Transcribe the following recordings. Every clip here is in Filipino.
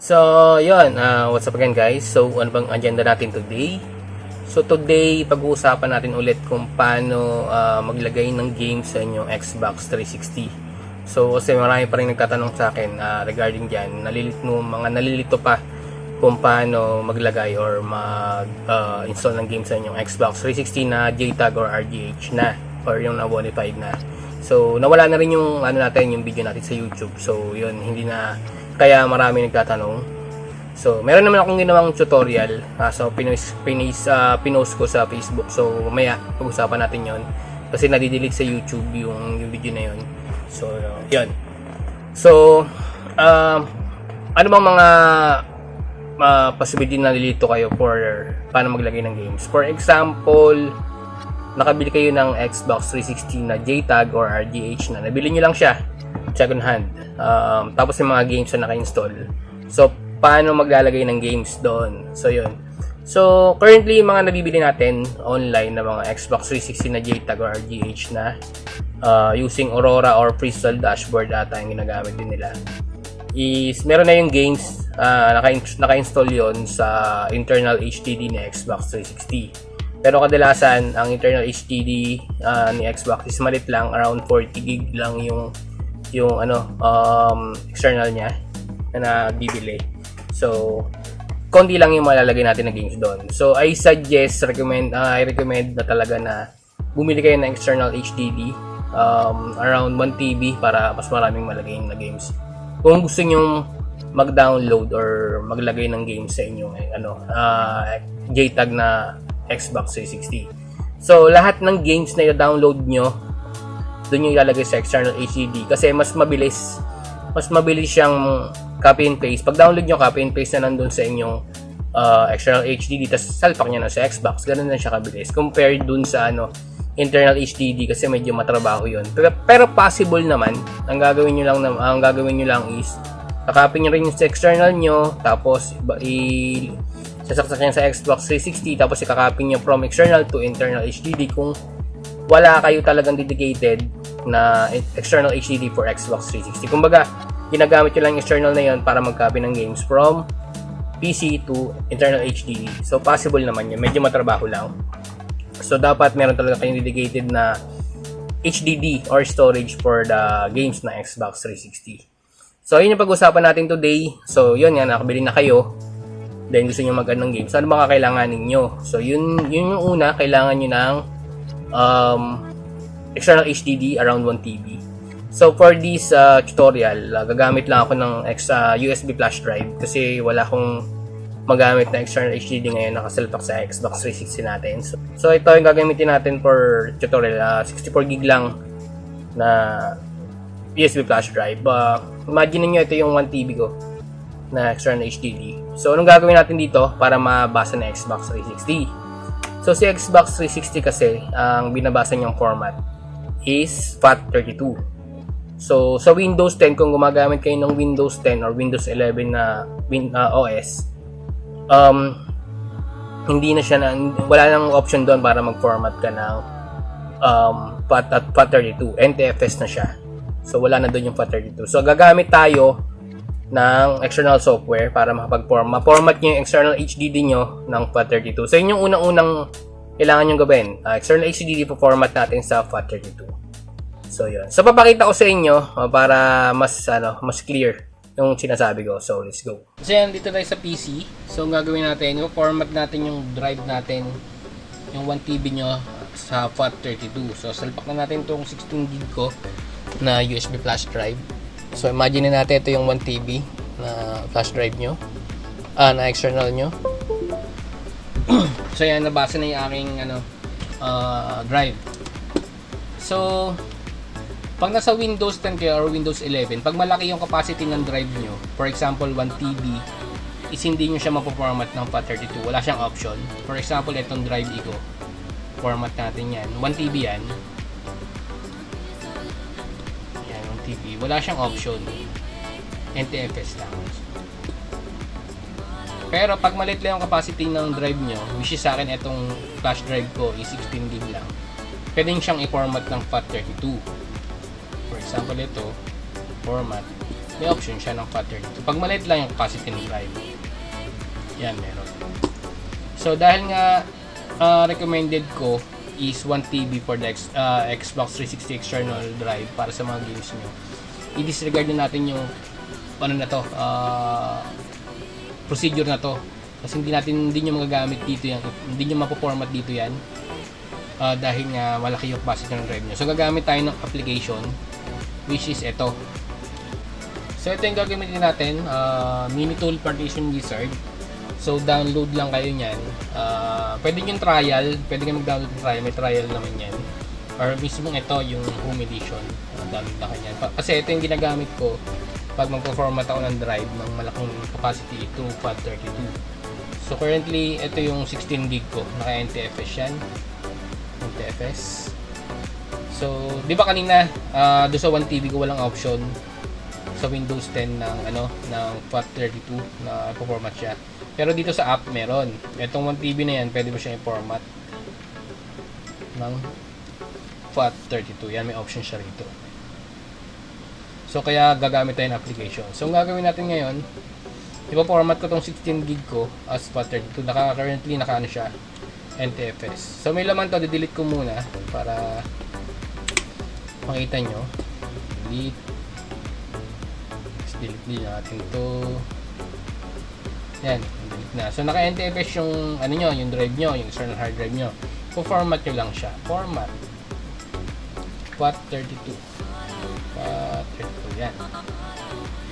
So, yun. What's up again, guys? So, ano bang agenda natin today? So, today, pag-uusapan natin ulit kung paano maglagay ng games sa inyong Xbox 360. So, kasi marami pa rin nagtatanong sa akin regarding dyan. Nalilito pa kung paano maglagay or mag-install ng games sa inyong Xbox 360 na JTAG or RGH na or yung na-bonified na. So, nawala na rin yung yung video natin sa YouTube. So, yun, hindi na. Kaya marami nagtatanong. So, meron naman akong ginawang tutorial. So, pinost ko sa Facebook. So, mamaya pag-usapan natin yon kasi nadidelete sa YouTube yung video na yon. So, yun. So, ano bang mga possibility na nalilito kayo for paano maglagay ng games? For example, nakabili kayo ng Xbox 360 na JTAG or RGH na. Nabili nyo lang siya second hand. Tapos yung mga games na naka-install. So, paano maglalagay ng games doon? So, yun. So, currently, mga nabibili natin online na mga Xbox 360 na JTAG or RGH na using Aurora or Crystal Dashboard ata yung ginagamit din nila. Meron na yung games naka-install yon sa internal HDD ni Xbox 360. Pero kadalasan, ang internal HDD ni Xbox is malit lang, around 40 gig lang yung external niya na bibili. So, konti lang yung malalagay natin na games doon. So, I recommend na talaga na bumili kayo ng external HDD around 1 TB para mas maraming malagay na games. Kung gusto nyo mag-download or maglagay ng games sa inyong JTAG na Xbox 360. So, lahat ng games na i-download nyo, doon nyo ilalagay sa external HDD kasi mas mabilis siyang copy and paste. Pag download nyo, copy and paste na nandun sa inyong external HDD, tapos salpak nyo na sa Xbox. Ganun na siya kabilis compared dun sa internal HDD kasi medyo matrabaho yun. Pero possible naman. Ang gagawin nyo lang is kakopy nyo rin sa external nyo, tapos sasaksak nyo sa Xbox 360, tapos ikakopy nyo from external to internal HDD kung wala kayo talagang dedicated na external HDD for Xbox 360. Kumbaga, ginagamit nyo lang yung external na yun para mag-copy ng games from PC to internal HDD. So, possible naman yun. Medyo matrabaho lang. So, dapat meron talaga kayong dedicated na HDD or storage for the games na Xbox 360. So, yun yung pag-usapan natin today. So, yun nga, nakabili na kayo. Then, gusto nyo mag-add ng games. Ano ba kailangan ninyo? So, yun yung una, kailangan nyo ng external HDD around 1 TB. So, for this tutorial, gagamit lang ako ng USB flash drive kasi wala akong magamit na external HDD ngayon nakasalpak sa Xbox 360 natin. So ito yung gagamitin natin for tutorial. 64 gig lang na USB flash drive. Imagine niyo ito yung 1 TB ko na external HDD. So, anong gagawin natin dito para mabasa na Xbox 360? So, si Xbox 360 kasi, ang binabasa niyang format is FAT32. So, sa Windows 10, kung gumagamit kayo ng Windows 10 or Windows 11 na OS, hindi na siya wala nang option doon para mag-format ka ng FAT32. NTFS na siya. So, wala na doon yung FAT32. So, gagamit tayo ng external software para ma-format nyo yung external HDD nyo ng FAT32. So, yun yung unang-unang kailangan nyo gawin. External HDD po format natin sa FAT32. So, yun. So, papakita ko sa inyo para mas clear yung sinasabi ko. So, let's go. So, yan. Dito tayo sa PC. So, ang gagawin natin, format natin yung drive natin, yung 1 TB nyo sa FAT32. So, salpak na natin itong 16 gig ko na USB flash drive. So, imagine natin ito yung 1 TB na flash drive nyo. Na external nyo. So, yan. Nabasa na yung aking drive. So, pag nasa Windows 10 kayo or Windows 11, pag malaki yung capacity ng drive nyo, for example, 1 TB, is hindi nyo siya mapoformat ng FAT32. Wala siyang option. For example, itong drive ko. Format natin yan. 1 TB yan. Yan, 1 TB. Wala siyang option. NTFS lang. Pero pag maliit lang yung capacity ng drive nyo, which is sa akin itong flash drive ko is 16 GB lang, pwede siyang i-format ng FAT32. For example, ito, format. may option siya ng FAT32. Pag maliit lang yung capacity ng drive, yan, meron. So, dahil nga recommended ko is 1TB for the Xbox 360 external drive para sa mga games nyo, i-disregard na natin yung ano na to, procedure na to. Kasi hindi nyo magagamit dito yan, hindi nyo mapoformat dito yan dahil nga malaki yung capacity ng drive nyo. So, gagamit tayo ng application which is ito. So, ito yung gagamitin natin, Minitool Partition Wizard. So, download lang kayo nyan. Pwede yung trial. Pwede kayo mag-download ng trial. May trial naman yan. Or mismo ito, yung home edition. Download lang kayo yan. Kasi ito yung ginagamit ko pag magpo-format ako ng drive ng malaking capacity to FAT32. So, currently, ito yung 16 gig ko. Naka-NTFS yan. NTFS. So, di ba kanina, doon sa 1TB ko walang option sa Windows 10 ng FAT32 na i-format siya. Pero dito sa app meron. Itong 1TB na yan, pwede mo siya i-format ng FAT32. Yan, may option siya rito. So, kaya gagamit tayo ng application. So, ang gagawin natin ngayon, ipa-format ko tong 16 gig ko as FAT32. Currently, naka siya, NTFS. So, may laman to, delete ko muna para makita nyo. Delete. Delete din natin to. Yan, delete na. So, naka-NTFS yung nyo, yung drive nyo, yung external hard drive nyo. Po-format nyo lang siya. Format. FAT32. FAT32, yan.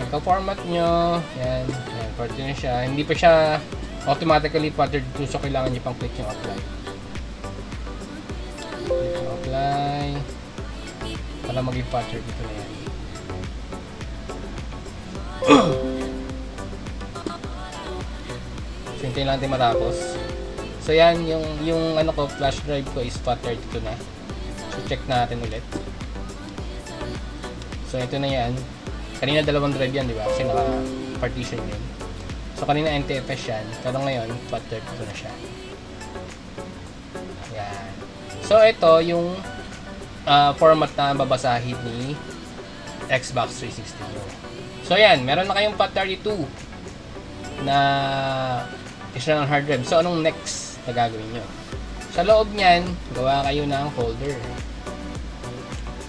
Pagka-format nyo, yan, FAT32 na siya. Hindi pa siya automatically FAT32, so kailangan nyo pang click yung apply. Click yung apply. Para maging FAT32 na yan. So, hintayin lang natin matapos. So, yan, yung flash drive ko is FAT32 na. So, check natin ulit. So, ito na yan. Kanina dalawang drive yan, di ba? Kasi naka-partition yun. So, kanina NTFS yan. Pero ngayon, FAT32 na siya. Yan. So, ito yung format na babasahin ni Xbox 360 nyo. So, yan. Meron na kayong FAT32 na external hard drive. So, anong next na gagawin nyo? Sa loob niyan, gawa kayo ng folder.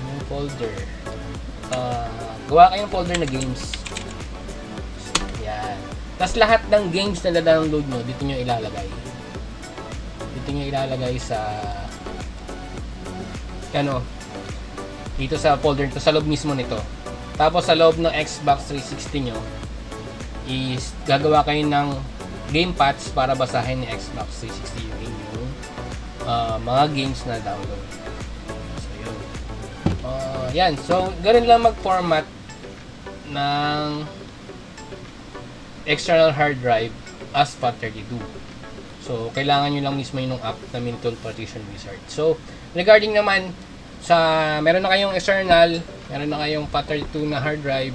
Yung folder. Gawa kayo ng folder na games. Yan. Tapos, lahat ng games na na-download nyo, dito nyo ilalagay. Dito nyo ilalagay sa dito sa folder to, sa loob mismo nito. Tapos sa loob ng Xbox 360 nyo is gagawa kayo ng game paths para basahin ni Xbox 360 yung inyong mga games na download. So yun. Yan. So ganun lang mag-format ng external hard drive as FAT32. So kailangan nyo lang mismo yung app na Minitool Partition Wizard. So regarding naman meron na kayong external, meron na kayong FAT32 na hard drive.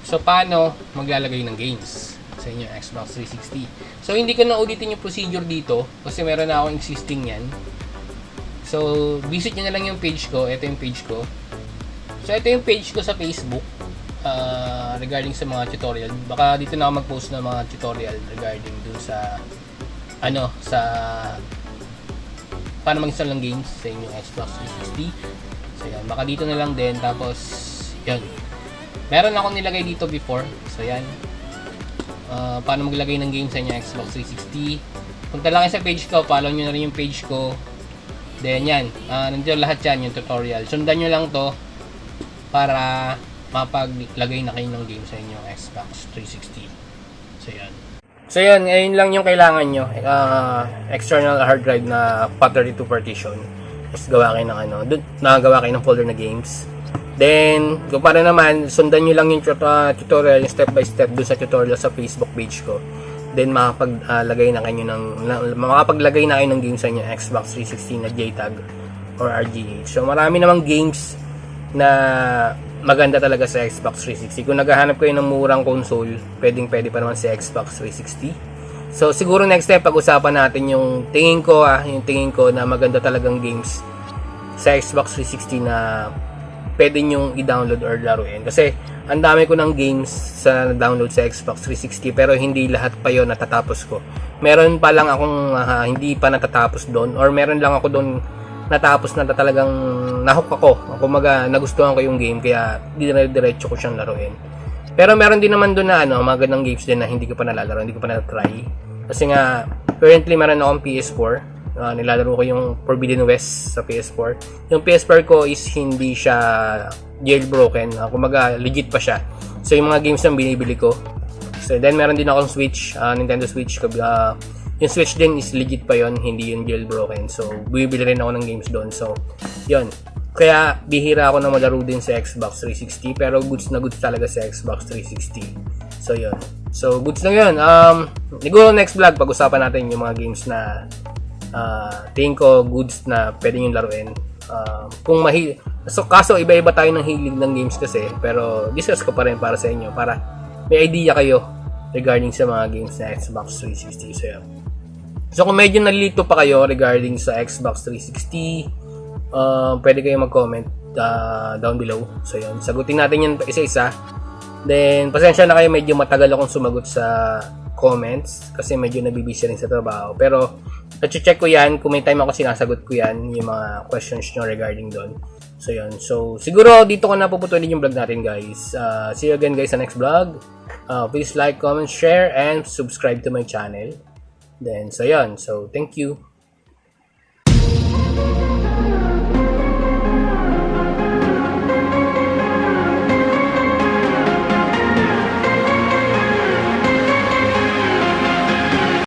So, paano maglalagay ng games sa inyong Xbox 360? So, hindi ko na ulitin yung procedure dito kasi meron na akong existing yan. So, visit nyo na lang yung page ko. Ito yung page ko. So, ito yung page ko sa Facebook regarding sa mga tutorial. Baka dito na ako mag-post ng mga tutorial regarding dun sa paano mag-install ng games sa inyong Xbox 360. So, yan. Baka dito na lang din. Tapos, yan. Meron akong nilagay dito before. So, yan. Paano maglagay ng games sa inyong Xbox 360. Punta lang sa page ko. Follow nyo na rin yung page ko. Then, yan. Nandito lahat yan, yung tutorial. Sundan nyo lang to para mapaglagay na kayo ng game sa inyong Xbox 360. So, yan. So yun, ayun lang yung kailangan nyo. External hard drive na FAT32 partition. Tapos gawa kayo ng nakagawa kayo ng folder na games. Then, kung para naman, sundan nyo lang yung tutorial, yung step by step doon sa tutorial sa Facebook page ko. Then, makapaglagay na kayo ng games sa inyo Xbox 360 na JTAG or RGH. So, marami namang games na maganda talaga sa Xbox 360. Kung naghahanap kayo ng murang console, pwede pa naman sa Xbox 360. So, siguro next time pag-usapan natin yung tingin ko na maganda talagang games sa Xbox 360 na pwede nyong i-download or laruin. Kasi ang dami ko ng games sa download sa Xbox 360 pero hindi lahat pa yon natatapos ko. Meron pa lang akong hindi pa natatapos doon, or meron lang ako doon natapos na talagang nahook ako. Kumaga nagustuhan ko yung game kaya diretso ko siyang laruin. Pero meron din naman doon na mga ganang games din na hindi ko pa nalalaro, hindi ko pa na-try. Kasi nga currently meron akong PS4. Nilalaro ko yung Forbidden West sa PS4. Yung PS4 ko is hindi siya jailbroken. Kumaga legit pa siya. So yung mga games na binibili ko. So then meron din akong Switch, Nintendo Switch. Yung Switch din is legit pa yon, hindi yung jailbroken. So bibili rin ako ng games doon. So yon. Kaya bihira ako na malaro din sa Xbox 360 pero goods na goods talaga sa Xbox 360. So yon. So goods lang yun. Siguro next vlog pag-usapan natin yung mga games na tingin ko goods na pwede nyo laruin. Kaso iba-iba tayo ng hilig ng games kasi, pero discuss ko pa rin para sa inyo para may idea kayo regarding sa mga games na Xbox 360. So kung medyo nalilito pa kayo regarding sa Xbox 360, pwede kayo mag-comment down below. So yun, sagutin natin yan isa-isa. Then pasensya na kayo, medyo matagal akong sumagot sa comments kasi medyo nabibisi rin sa trabaho. Pero check ko yan, kung may time ako sinasagot ko yan, yung mga questions nyo regarding doon. So yun, so siguro dito ko na puputulin yung vlog natin guys. See you again guys sa next vlog. Please like, comment, share, and subscribe to my channel. Then so yun, so thank you.